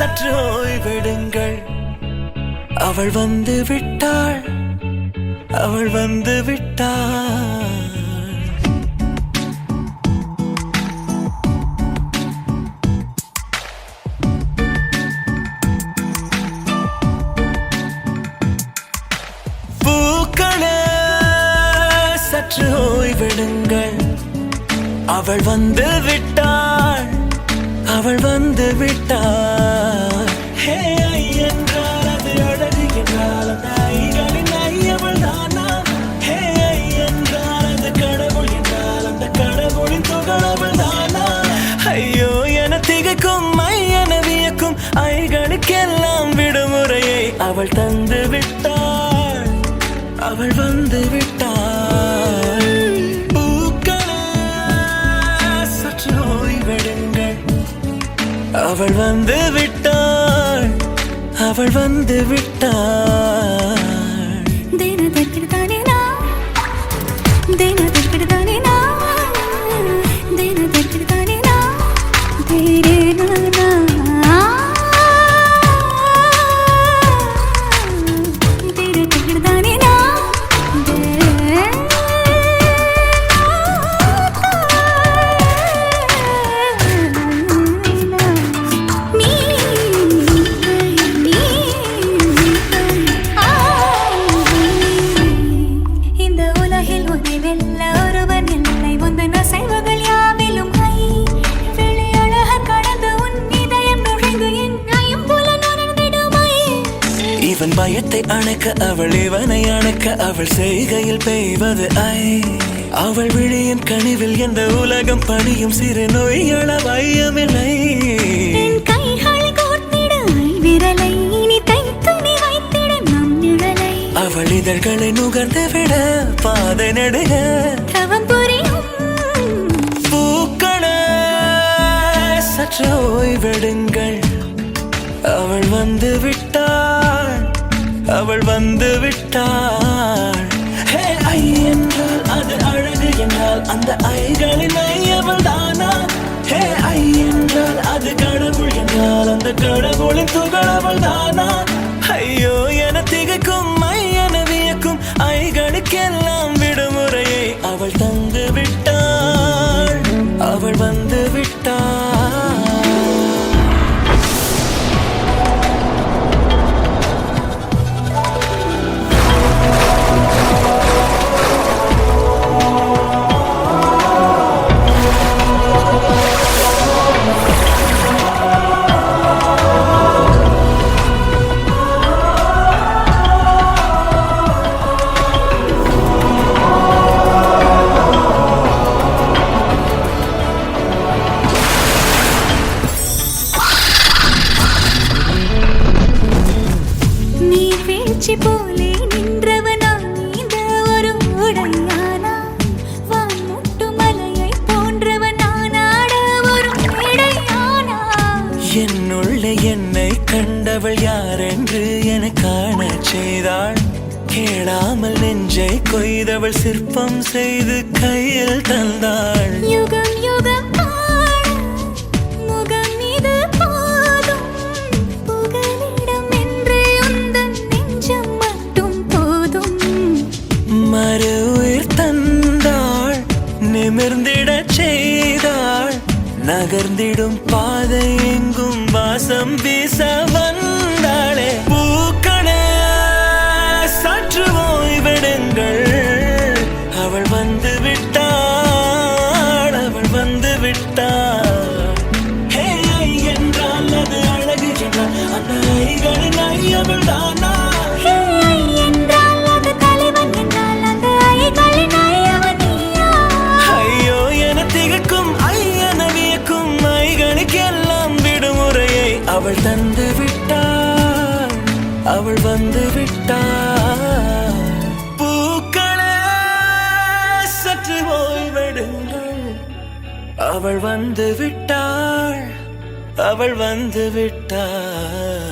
சற்று ஓய்வெடுங்கள். அவள் வந்து விட்டாள், அவள் வந்து விட்டாள். பூக்களே சற்று ஓய்வெடுங்கள். அவள் வந்து விட்டாள், அவள் வந்து விட்டாள். ஹே ஐ என்றால் அது அழகு என்றால் அந்த ஐகளின் ஐயவள் தானா? ஹே ஐ என்றால் அது கடவுள் என்றால் அந்த கடவுளின் துகளவள் தானா? ஐயோ என திகைக்கும் ஐயன வியக்கும் ஐகளுக்கெல்லாம் விடுமுறையை அவள் தந்து விட்டாள், அவள் வந்து விட்டாள். பூக்களே சற்று ஓய்வெடுங்கள். அவள் வந்து விட்டாள், அவள் வந்து விட்டாள். இவன் பயத்தை அணைக்க அவள் இவனை அணைக்க அவள் செய்கையில் பெய்வது ஐ. அவள் விழியின் கனிவில் எந்த உலகம் பணியும் சிறு நோய்கள வையமில்லை. அவள் இதழ்களை நுகர்ந்து விட பாதை நடுக பூக்களே சற்று ஓய்வெடுங்கள். அவள் வந்து விட்டாள், அவள் வந்து விட்டாள். ஹே ஐ என்றால் அது அழகு என்றால் அந்த ஐகளின் ஐயவள் தானா? ஹே ஐ என்றால் அது கடவுள் என்றால் அந்த கடவுளின் துகளவள் தானா? ஐயோ என திகைக்கும் ஐயன வியக்கும் ஐகளுக்கெல்லாம் விடுமுறையை அவள் தந்து விட்டாள், அவள் வந்து விட்டாள். போலே நின்றவனா இந்த ஒரு உடையானா? வான் முட்டு மலையை போன்றவனானாட ஒரு மேடையானா? என்னுள்ளே என்னை கண்டவள் யாரென்று என காண செய்தாள். கேளாமல் நெஞ்சை கொய்தவள் சிற்பம் செய்து கையில் தந்தாள். யுகம் யுகம் மறு உயிர் தந்தாள், நிமிர்ந்திடச் செய்தாள். நகர்ந்திடும் பாதை எங்கும் வாசம் வீச வந்தாளே. பூக்களே சற்று ஓய்வெடுங்கள். அவள் வந்து விட்டாள், அவள் வந்து விட்டாள். ஹே ஐ என்றால் அது அழகு என்றால் அந்த ஐகளின் ஐயவள் தானா? ஐயோ என திகைக்கும் ஐயன வியக்கும் ஐகளுக்கெல்லாம் விடுமுறையை அவள் தந்து விட்டாள், அவள் வந்து விட்டாள். பூக்களே சற்று ஓய்வெடுங்கள். அவள் வந்து விட்டாள், அவள் வந்து விட்டாள்.